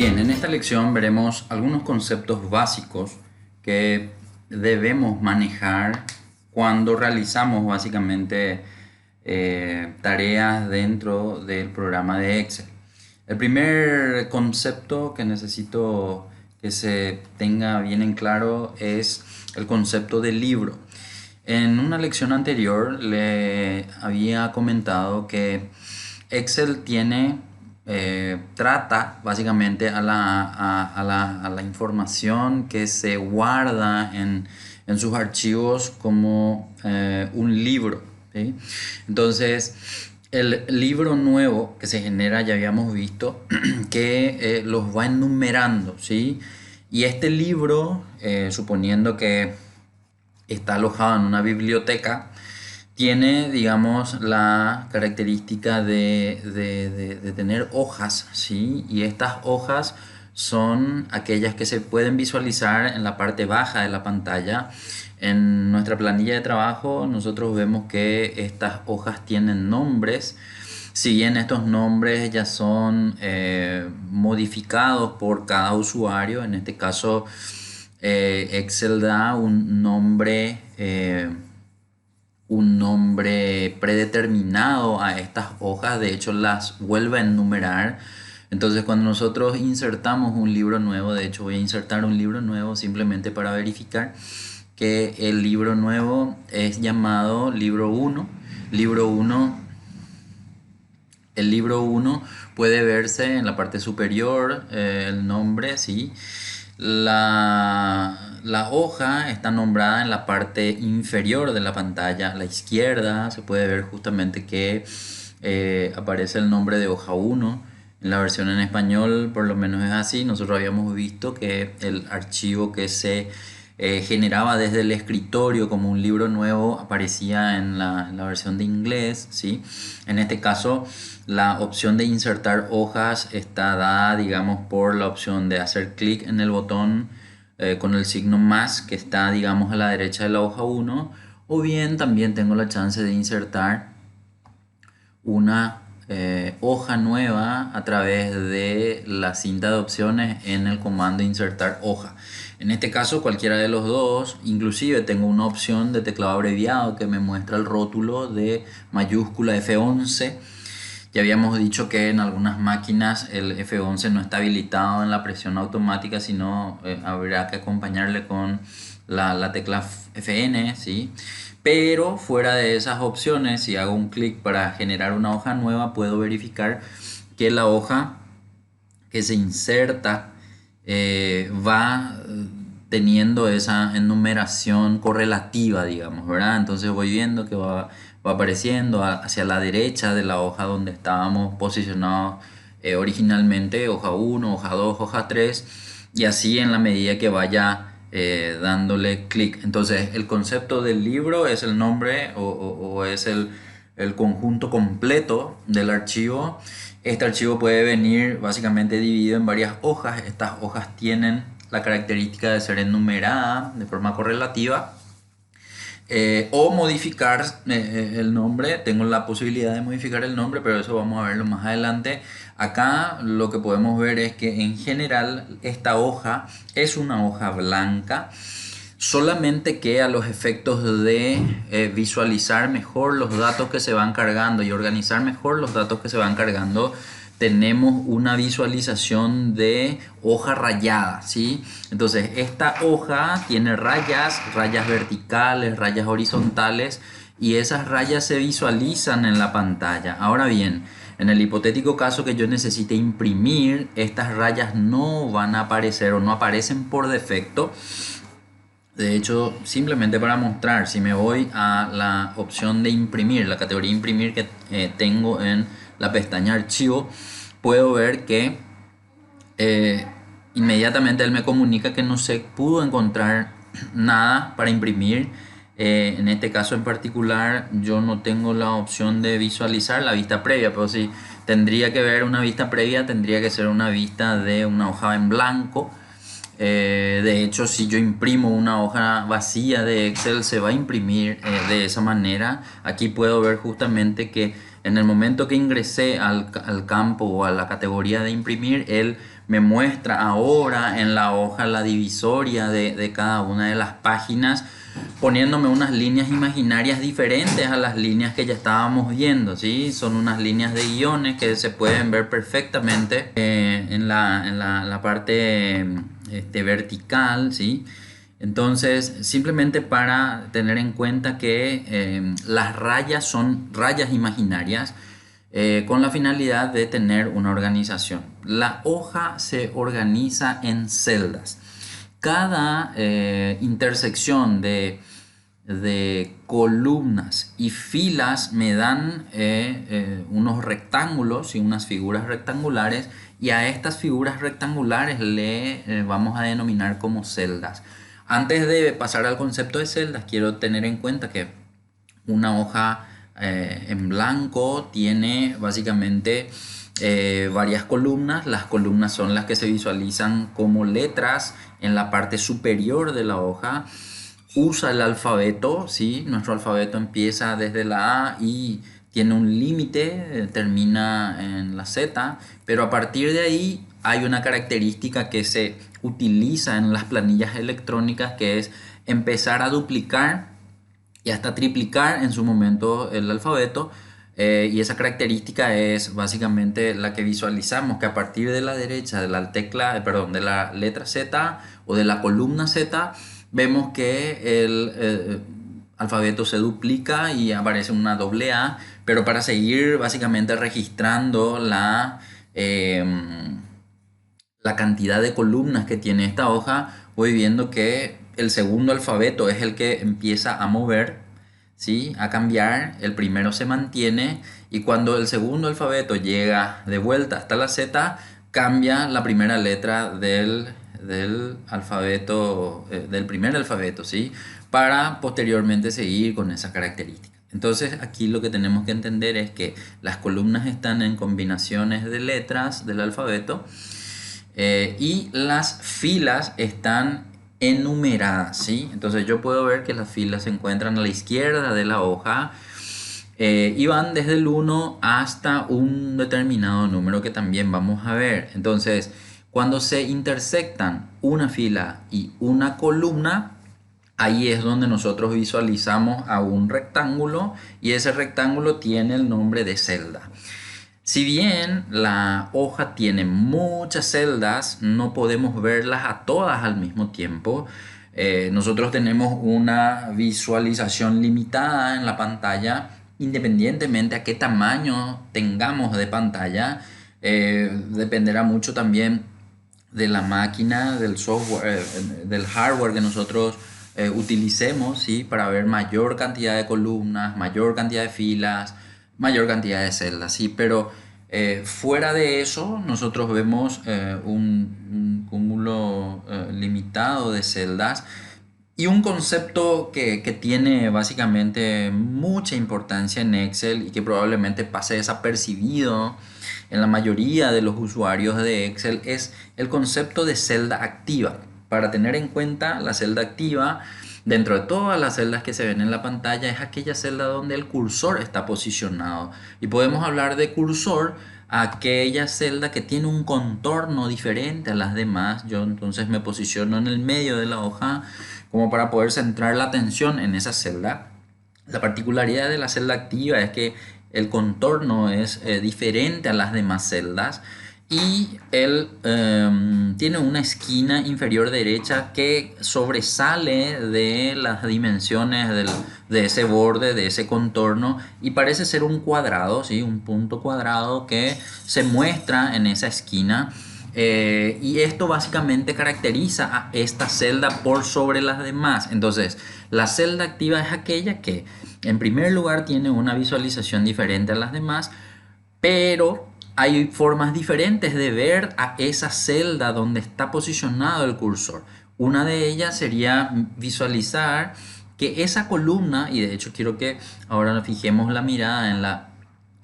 Bien, en esta lección veremos algunos conceptos básicos que debemos manejar cuando realizamos básicamente tareas dentro del programa de Excel. El primer concepto que necesito que se tenga bien en claro es el concepto del libro. En una lección anterior le había comentado que Excel trata básicamente a la información que se guarda en sus archivos como un libro, ¿sí? Entonces, el libro nuevo que se genera, ya habíamos visto, que los va enumerando, ¿sí? Y este libro, suponiendo que está alojado en una biblioteca, tiene, digamos, la característica de tener hojas, ¿sí? Y estas hojas son aquellas que se pueden visualizar en la parte baja de la pantalla. En nuestra planilla de trabajo nosotros vemos que estas hojas tienen nombres. Si bien estos nombres ya son modificados por cada usuario, en este caso Excel da un nombre predeterminado a estas hojas, de hecho las vuelve a enumerar. Entonces cuando nosotros insertamos un libro nuevo, de hecho voy a insertar un libro nuevo simplemente para verificar que el libro nuevo es llamado libro uno. Libro uno El libro uno puede verse en la parte superior, el nombre, ¿sí? La hoja está nombrada en la parte inferior de la pantalla. A la izquierda se puede ver justamente que aparece el nombre de hoja uno. En la versión en español por lo menos es así. Nosotros habíamos visto que el archivo que se generaba desde el escritorio como un libro nuevo aparecía en la versión de inglés, ¿sí? En este caso la opción de insertar hojas está dada, digamos, por la opción de hacer clic en el botón con el signo más que está, digamos, a la derecha de la hoja uno, o bien también tengo la chance de insertar una hoja nueva a través de la cinta de opciones en el comando insertar hoja. En este caso cualquiera de los dos, inclusive tengo una opción de teclado abreviado que me muestra el rótulo de mayúscula F11. Ya habíamos dicho que en algunas máquinas el F11 no está habilitado en la presión automática, sino habrá que acompañarle con la tecla Fn, ¿sí? Pero fuera de esas opciones, si hago un clic para generar una hoja nueva, puedo verificar que la hoja que se inserta va teniendo esa enumeración correlativa, digamos, ¿verdad? Entonces voy viendo que va apareciendo hacia la derecha de la hoja donde estábamos posicionados originalmente, hoja uno, hoja 2, hoja 3, y así en la medida que vaya dándole clic. Entonces el concepto del libro es el nombre o es el conjunto completo del archivo. Este archivo puede venir básicamente dividido en varias hojas. Estas hojas tienen la característica de ser enumeradas de forma correlativa. O modificar el nombre. Tengo la posibilidad de modificar el nombre, pero eso vamos a verlo más adelante. Acá lo que podemos ver es que en general esta hoja es una hoja blanca, solamente que a los efectos de visualizar mejor los datos que se van cargando y organizar mejor los datos que se van cargando, tenemos una visualización de hoja rayada, ¿sí? Entonces esta hoja tiene rayas verticales, rayas horizontales, y esas rayas se visualizan en la pantalla. Ahora bien, en el hipotético caso que yo necesite imprimir, estas rayas no van a aparecer o no aparecen por defecto. De hecho, simplemente para mostrar, si me voy a la opción de imprimir, la categoría imprimir que tengo en la pestaña archivo, puedo ver que inmediatamente él me comunica que no se pudo encontrar nada para imprimir. En este caso en particular yo no tengo la opción de visualizar la vista previa, pero si tendría que ver una vista previa, tendría que ser una vista de una hoja en blanco. De hecho, si yo imprimo una hoja vacía de Excel, se va a imprimir de esa manera. Aquí puedo ver justamente que En el momento que ingresé al campo o a la categoría de imprimir, él me muestra ahora en la hoja la divisoria de cada una de las páginas, poniéndome unas líneas imaginarias diferentes a las líneas que ya estábamos viendo, ¿sí? Son unas líneas de guiones que se pueden ver perfectamente en la parte vertical, ¿sí? Entonces, simplemente para tener en cuenta que las rayas son rayas imaginarias con la finalidad de tener una organización. La hoja se organiza en celdas. Cada intersección de columnas y filas me dan unos rectángulos y unas figuras rectangulares, y a estas figuras rectangulares le vamos a denominar como celdas. Antes de pasar al concepto de celdas, quiero tener en cuenta que una hoja en blanco tiene básicamente varias columnas. Las columnas son las que se visualizan como letras en la parte superior de la hoja. Usa el alfabeto, ¿sí? Nuestro alfabeto empieza desde la A y tiene un límite, termina en la Z, pero a partir de ahí hay una característica que se utiliza en las planillas electrónicas, que es empezar a duplicar y hasta triplicar en su momento el alfabeto. Y esa característica es básicamente la que visualizamos, que a partir de la derecha de la tecla, perdón, de la letra Z o de la columna Z, vemos que el alfabeto se duplica y aparece una doble A, pero para seguir básicamente registrando la cantidad de columnas que tiene esta hoja, voy viendo que el segundo alfabeto es el que empieza a mover, ¿sí? A cambiar. El primero se mantiene, y cuando el segundo alfabeto llega de vuelta hasta la Z, cambia la primera letra del alfabeto, del primer alfabeto, ¿sí? Para posteriormente seguir con esa característica. Entonces aquí lo que tenemos que entender es que las columnas están en combinaciones de letras del alfabeto, y las filas están enumeradas, ¿sí? Entonces yo puedo ver que las filas se encuentran a la izquierda de la hoja, y van desde el 1 hasta un determinado número que también vamos a ver. Entonces, cuando se intersectan una fila y una columna, ahí es donde nosotros visualizamos a un rectángulo, y ese rectángulo tiene el nombre de celda. Si bien la hoja tiene muchas celdas, no podemos verlas a todas al mismo tiempo. Nosotros tenemos una visualización limitada en la pantalla, independientemente a qué tamaño tengamos de pantalla. Dependerá mucho también de la máquina, del software, del hardware que nosotros utilicemos, ¿sí? Para ver mayor cantidad de columnas, mayor cantidad de filas, mayor cantidad de celdas, ¿sí? Pero fuera de eso, nosotros vemos un cúmulo limitado de celdas, y un concepto que tiene básicamente mucha importancia en Excel y que probablemente pase desapercibido en la mayoría de los usuarios de Excel es el concepto de celda activa. Para tener en cuenta, la celda activa, dentro de todas las celdas que se ven en la pantalla, es aquella celda donde el cursor está posicionado. Y podemos hablar de cursor a aquella celda que tiene un contorno diferente a las demás. Yo entonces me posiciono en el medio de la hoja como para poder centrar la atención en esa celda. La particularidad de la celda activa es que el contorno es diferente a las demás celdas, y él tiene una esquina inferior derecha que sobresale de las dimensiones de ese borde, de ese contorno, y parece ser un cuadrado, ¿sí? Un punto cuadrado que se muestra en esa esquina. Y esto básicamente caracteriza a esta celda por sobre las demás. Entonces, la celda activa es aquella que en primer lugar tiene una visualización diferente a las demás, pero hay formas diferentes de ver a esa celda donde está posicionado el cursor. Una de ellas sería visualizar que esa columna, y de hecho quiero que ahora nos fijemos la mirada en la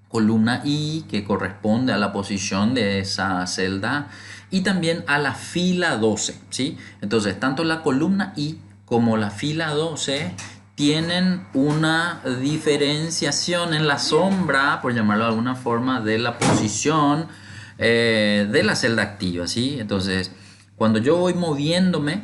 columna I, que corresponde a la posición de esa celda, y también a la fila 12, ¿sí? Entonces, tanto la columna I como la fila 12 tienen una diferenciación en la sombra, por llamarlo de alguna forma, de la posición de la celda activa, ¿sí? Entonces, cuando yo voy moviéndome,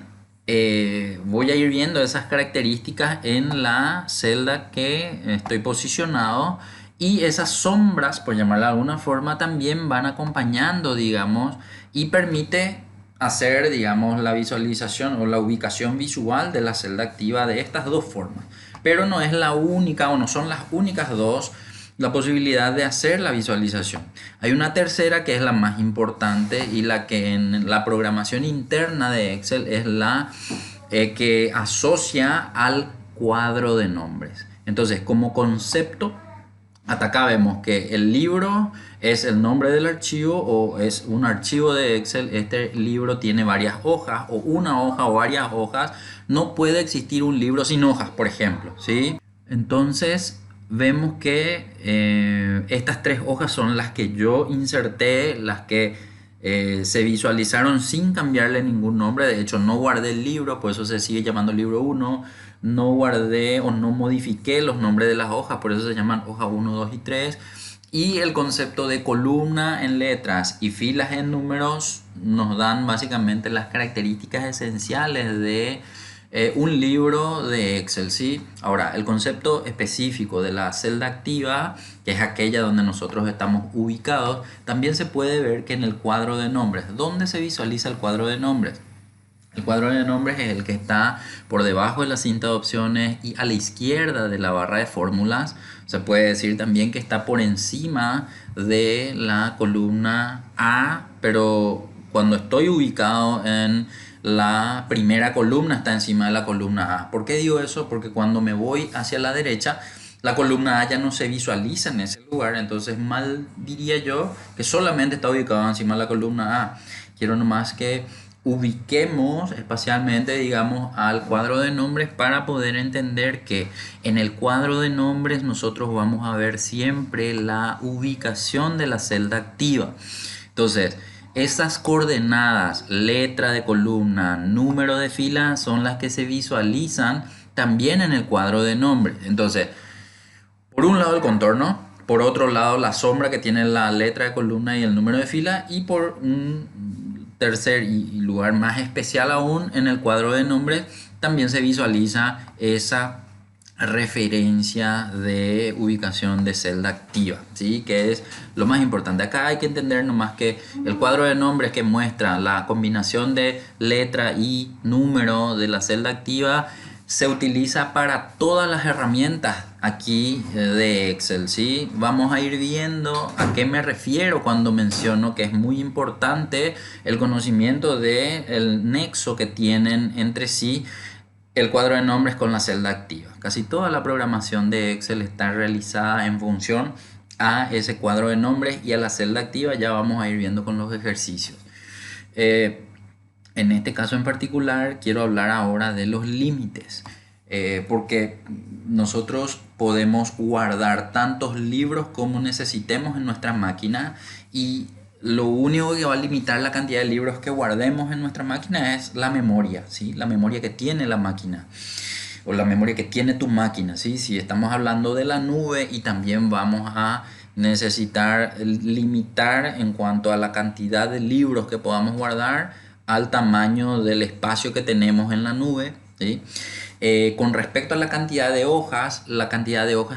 voy a ir viendo esas características en la celda que estoy posicionado, y esas sombras, por llamarla de alguna forma, también van acompañando, digamos, y permite hacer, digamos, la visualización o la ubicación visual de la celda activa de estas dos formas. Pero no es la única, o no son las únicas dos, la posibilidad de hacer la visualización. Hay una tercera que es la más importante, y la que en la programación interna de Excel es la que asocia al cuadro de nombres. Entonces, como concepto, hasta acá vemos que el libro es el nombre del archivo, o es un archivo de Excel. Este libro tiene varias hojas, o una hoja o varias hojas. No puede existir un libro sin hojas, por ejemplo, ¿sí? Entonces vemos que estas tres hojas son las que yo inserté, las que se visualizaron sin cambiarle ningún nombre. De hecho, no guardé el libro, por eso se sigue llamando libro 1. No guardé o no modifiqué los nombres de las hojas, por eso se llaman hoja 1, 2 y 3. Y el concepto de columna en letras y filas en números nos dan básicamente las características esenciales de un libro de Excel, ¿sí? Ahora, el concepto específico de la celda activa, que es aquella donde nosotros estamos ubicados, también se puede ver que en el cuadro de nombres. ¿Dónde se visualiza el cuadro de nombres? El cuadro de nombres es el que está por debajo de la cinta de opciones y a la izquierda de la barra de fórmulas. Se puede decir también que está por encima de la columna A, pero cuando estoy ubicado en la primera columna está encima de la columna A. ¿Por qué digo eso? Porque cuando me voy hacia la derecha, la columna A ya no se visualiza en ese lugar. Entonces mal diría yo que solamente está ubicado encima de la columna A. Quiero nomás que ubiquemos espacialmente, digamos, al cuadro de nombres, para poder entender que en el cuadro de nombres nosotros vamos a ver siempre la ubicación de la celda activa. Entonces, esas coordenadas, letra de columna, número de fila, son las que se visualizan también en el cuadro de nombres. Entonces, por un lado el contorno, por otro lado la sombra que tiene la letra de columna y el número de fila, y por un tercer y lugar más especial aún, en el cuadro de nombres también se visualiza esa referencia de ubicación de celda activa, ¿sí? Que es lo más importante. Acá hay que entender nomás que el cuadro de nombres, que muestra la combinación de letra y número de la celda activa, se utiliza para todas las herramientas aquí de Excel, ¿sí? Vamos a ir viendo a qué me refiero cuando menciono que es muy importante el conocimiento del nexo que tienen entre sí el cuadro de nombres con la celda activa. Casi toda la programación de Excel está realizada en función a ese cuadro de nombres y a la celda activa. Ya vamos a ir viendo con los ejercicios. En este caso en particular quiero hablar ahora de los límites, porque nosotros podemos guardar tantos libros como necesitemos en nuestra máquina, y lo único que va a limitar la cantidad de libros que guardemos en nuestra máquina es la memoria, ¿sí? La memoria que tiene la máquina, o la memoria que tiene tu máquina, ¿sí? Si estamos hablando de la nube, y también vamos a necesitar limitar en cuanto a la cantidad de libros que podamos guardar al tamaño del espacio que tenemos en la nube, ¿sí? Con respecto a la cantidad de hojas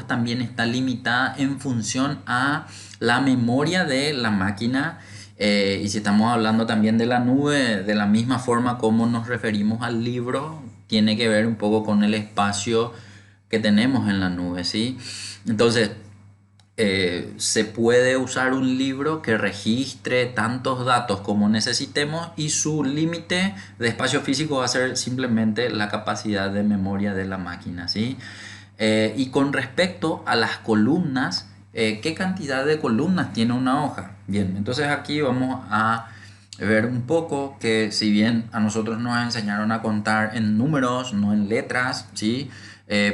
también está limitada en función a la memoria de la máquina. Y si estamos hablando también de la nube, de la misma forma como nos referimos al libro, tiene que ver un poco con el espacio que tenemos en la nube, ¿sí? Entonces, se puede usar un libro que registre tantos datos como necesitemos, y su límite de espacio físico va a ser simplemente la capacidad de memoria de la máquina, ¿sí? Y con respecto a las columnas, ¿qué cantidad de columnas tiene una hoja? Bien, entonces aquí vamos a ver un poco que, si bien a nosotros nos enseñaron a contar en números, no en letras, ¿sí?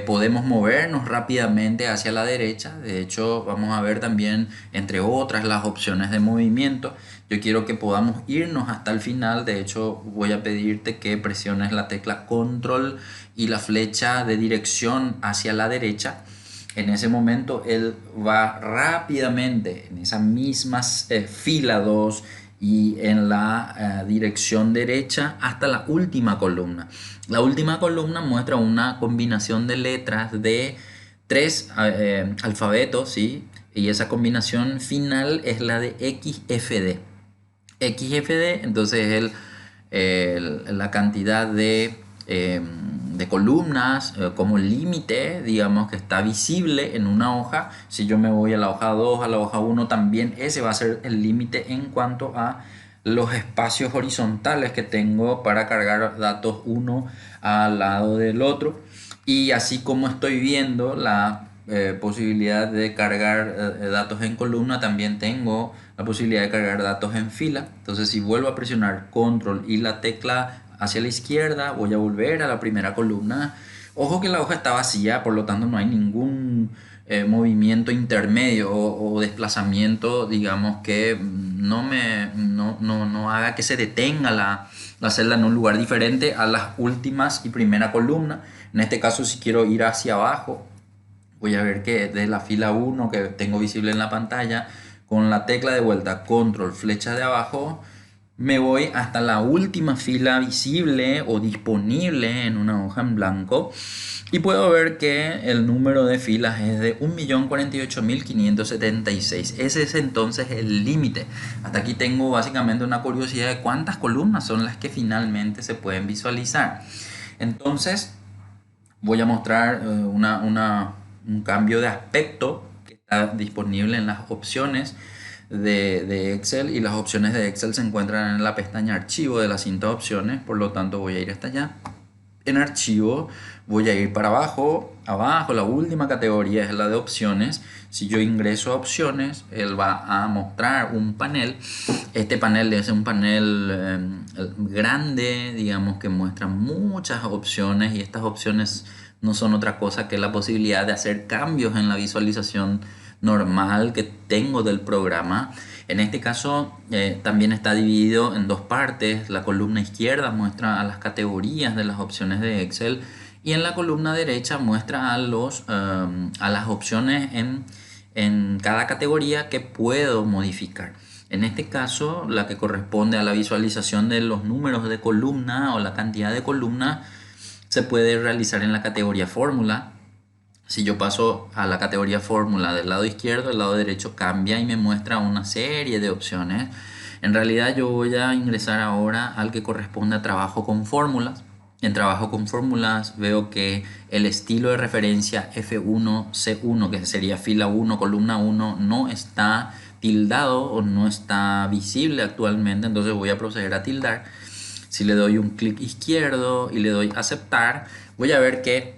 Podemos movernos rápidamente hacia la derecha. De hecho, vamos a ver también, entre otras, las opciones de movimiento. Yo quiero que podamos irnos hasta el final. De hecho, voy a pedirte que presiones la tecla control y la flecha de dirección hacia la derecha. En ese momento él va rápidamente en esa misma fila 2 y en la dirección derecha hasta la última columna. La última columna muestra una combinación de letras de tres alfabetos, ¿sí? Y esa combinación final es la de XFD. XFD, entonces la cantidad de columnas como límite, digamos, que está visible en una hoja. Si yo me voy a la hoja 2, a la hoja 1, también ese va a ser el límite en cuanto a los espacios horizontales que tengo para cargar datos uno al lado del otro. Y así como estoy viendo la posibilidad de cargar datos en columna, también tengo la posibilidad de cargar datos en fila. Entonces, si vuelvo a presionar control y la tecla hacia la izquierda, voy a volver a la primera columna. Ojo que la hoja está vacía, por lo tanto no hay ningún movimiento intermedio o desplazamiento, digamos, que no haga que se detenga la celda en un lugar diferente a las últimas y primera columna. En este caso, si quiero ir hacia abajo, voy a ver que de la fila 1 que tengo visible en la pantalla, con la tecla de vuelta control flecha de abajo, me voy hasta la última fila visible o disponible en una hoja en blanco y puedo ver que el número de filas es de 1.048.576. Ese es entonces el límite. Hasta aquí tengo básicamente una curiosidad de cuántas columnas son las que finalmente se pueden visualizar. Entonces voy a mostrar un cambio de aspecto que está disponible en las opciones de Excel, y las opciones de Excel se encuentran en la pestaña archivo de la cinta de opciones. Por lo tanto, voy a ir hasta allá. En archivo voy a ir para abajo. Abajo la última categoría es la de opciones. Si yo ingreso a opciones, él va a mostrar un panel. Este panel es un panel grande, digamos, que muestra muchas opciones, y estas opciones no son otra cosa que la posibilidad de hacer cambios en la visualización normal que tengo del programa. En este caso también está dividido en dos partes. La columna izquierda muestra a las categorías de las opciones de Excel, y en la columna derecha muestra a las opciones en cada categoría que puedo modificar. En este caso, la que corresponde a la visualización de los números de columna o la cantidad de columna se puede realizar en la categoría fórmula. Si yo paso a la categoría fórmula del lado izquierdo, el lado derecho cambia y me muestra una serie de opciones. En realidad yo voy a ingresar ahora al que corresponde a trabajo con fórmulas. En trabajo con fórmulas veo que el estilo de referencia F1C1, que sería fila 1, columna 1, no está tildado o no está visible actualmente. Entonces voy a proceder a tildar. Si le doy un clic izquierdo y le doy aceptar, voy a ver que,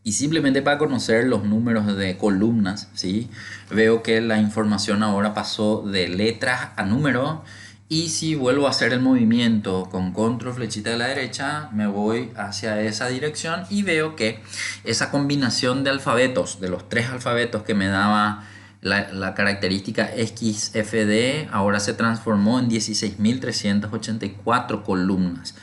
y simplemente para conocer los números de columnas, ¿sí? Veo que la información ahora pasó de letras a números. Y si vuelvo a hacer el movimiento con control flechita de la derecha, me voy hacia esa dirección y veo que esa combinación de alfabetos, de los tres alfabetos que me daba la característica XFD, ahora se transformó en 16.384 columnas.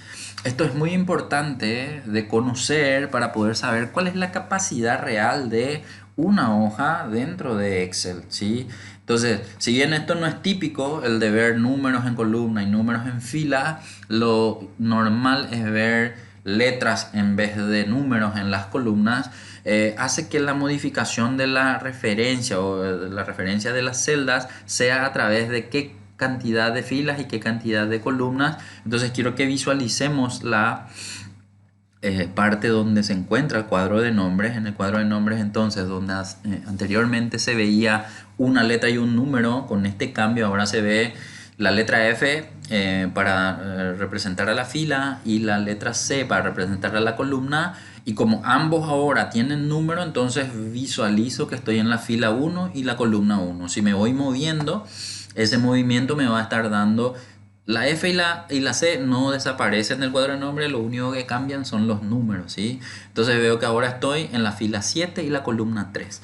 Esto es muy importante de conocer para poder saber cuál es la capacidad real de una hoja dentro de Excel, ¿sí? Entonces, si bien esto no es típico, el de ver números en columna y números en fila, lo normal es ver letras en vez de números en las columnas. Hace que la modificación de la referencia o de la referencia de las celdas sea a través de qué cantidad de filas y qué cantidad de columnas. Entonces quiero que visualicemos la parte donde se encuentra el cuadro de nombres. En el cuadro de nombres, entonces, donde anteriormente se veía una letra y un número, con este cambio ahora se ve la letra F para representar a la fila y la letra C para representar a la columna. Y como ambos ahora tienen número, entonces visualizo que estoy en la fila 1 y la columna 1. Si me voy moviendo, ese movimiento me va a estar dando La F y la C no desaparecen del cuadro de nombre, lo único que cambian son los números, ¿sí? Entonces veo que ahora estoy en la fila 7 y la columna 3.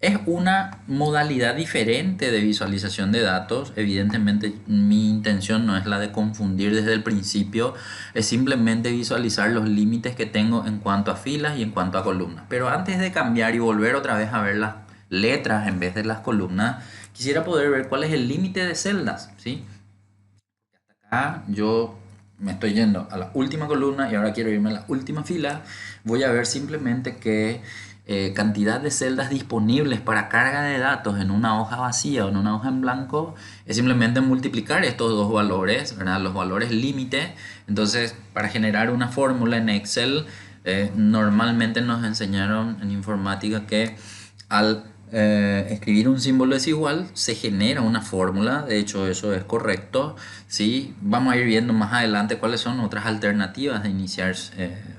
Es una modalidad diferente de visualización de datos. Evidentemente mi intención no es la de confundir desde el principio, es simplemente visualizar los límites que tengo en cuanto a filas y en cuanto a columnas. Pero antes de cambiar y volver otra vez a ver las letras en vez de las columnas, quisiera poder ver cuál es el límite de celdas, ¿sí? Acá yo me estoy yendo a la última columna y ahora quiero irme a la última fila. Voy a ver simplemente qué cantidad de celdas disponibles para carga de datos en una hoja vacía o en una hoja en blanco es simplemente multiplicar estos dos valores, ¿verdad? Los valores límite. Entonces, para generar una fórmula en Excel, normalmente nos enseñaron en informática que al escribir un símbolo desigual se genera una fórmula. De hecho, eso es correcto, ¿sí? Vamos a ir viendo más adelante cuáles son otras alternativas de iniciar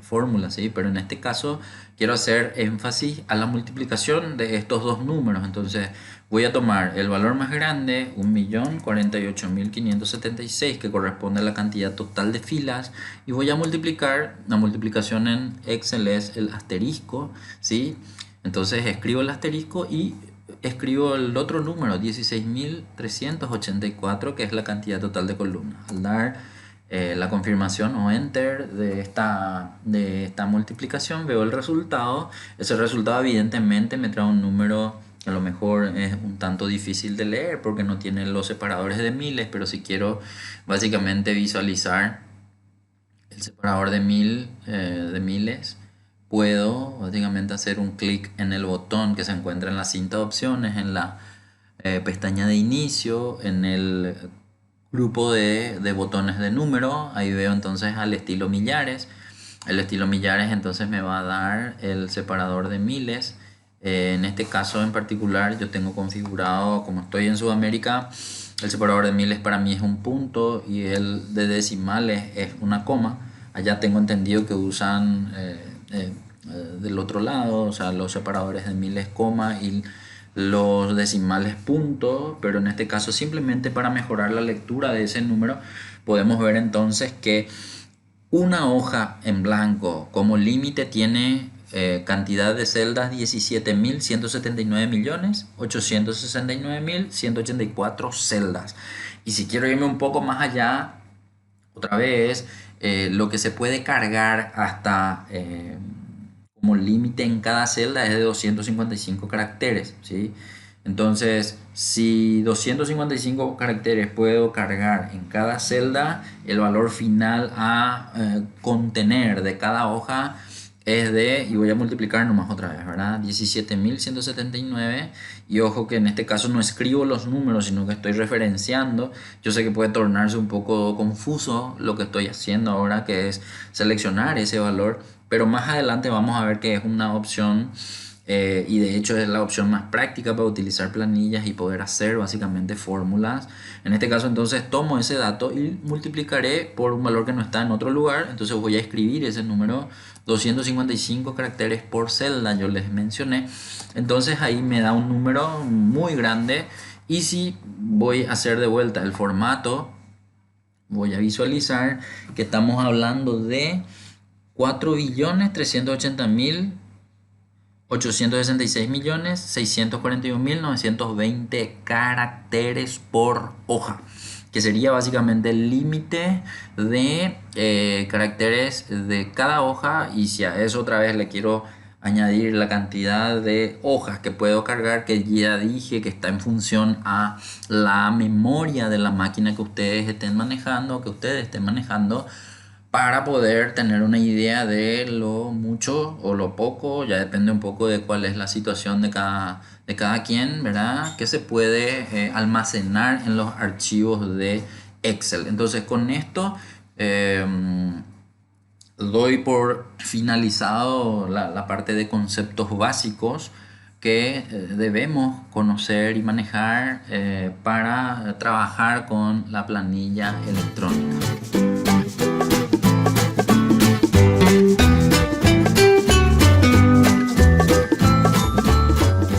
fórmulas, ¿sí? Pero en este caso quiero hacer énfasis a la multiplicación de estos dos números. Entonces voy a tomar el valor más grande, 1.048.576, que corresponde a la cantidad total de filas, y voy a multiplicar. La multiplicación en Excel es el asterisco, ¿sí? Entonces escribo el asterisco y escribo el otro número, 16.384, que es la cantidad total de columnas. Al dar la confirmación o enter de esta multiplicación, veo el resultado. Ese resultado evidentemente me trae un número que a lo mejor es un tanto difícil de leer porque no tiene los separadores de miles, pero si quiero básicamente visualizar el separador de miles, puedo básicamente hacer un clic en el botón que se encuentra en la cinta de opciones, en la pestaña de inicio, en el grupo de botones de número. Ahí veo entonces al estilo millares. El estilo millares entonces me va a dar el separador de miles. En este caso en particular yo tengo configurado, como estoy en Sudamérica, el separador de miles para mí es un punto y el de decimales es una coma. Allá tengo entendido que usan del otro lado, o sea, los separadores de miles coma y los decimales punto, pero en este caso simplemente para mejorar la lectura de ese número podemos ver entonces que una hoja en blanco como límite tiene cantidad de celdas 17.179.869.184 celdas. Y si quiero irme un poco más allá, otra vez, lo que se puede cargar hasta como límite en cada celda es de 255 caracteres, ¿sí? Entonces, si 255 caracteres puedo cargar en cada celda, el valor final a contener de cada hoja es de, y voy a multiplicar nomás otra vez, ¿verdad? 17.179, y ojo que en este caso no escribo los números, sino que estoy referenciando. Yo sé que puede tornarse un poco confuso lo que estoy haciendo ahora, que es seleccionar ese valor, pero más adelante vamos a ver que es una opción y de hecho es la opción más práctica para utilizar planillas y poder hacer básicamente fórmulas. En este caso entonces tomo ese dato y multiplicaré por un valor que no está en otro lugar. Entonces voy a escribir ese número, 255 caracteres por celda, yo les mencioné. Entonces ahí me da un número muy grande, y si voy a hacer de vuelta el formato, voy a visualizar que estamos hablando de 4.380.866.641.920 caracteres por hoja, que sería básicamente el límite de caracteres de cada hoja. Y si a eso otra vez le quiero añadir la cantidad de hojas que puedo cargar, que ya dije que está en función a la memoria de la máquina que ustedes estén manejando, para poder tener una idea de lo mucho o lo poco, ya depende un poco de cuál es la situación de cada quien, ¿verdad? Que se puede almacenar en los archivos de Excel. Entonces con esto doy por finalizado la parte de conceptos básicos que debemos conocer y manejar para trabajar con la planilla electrónica.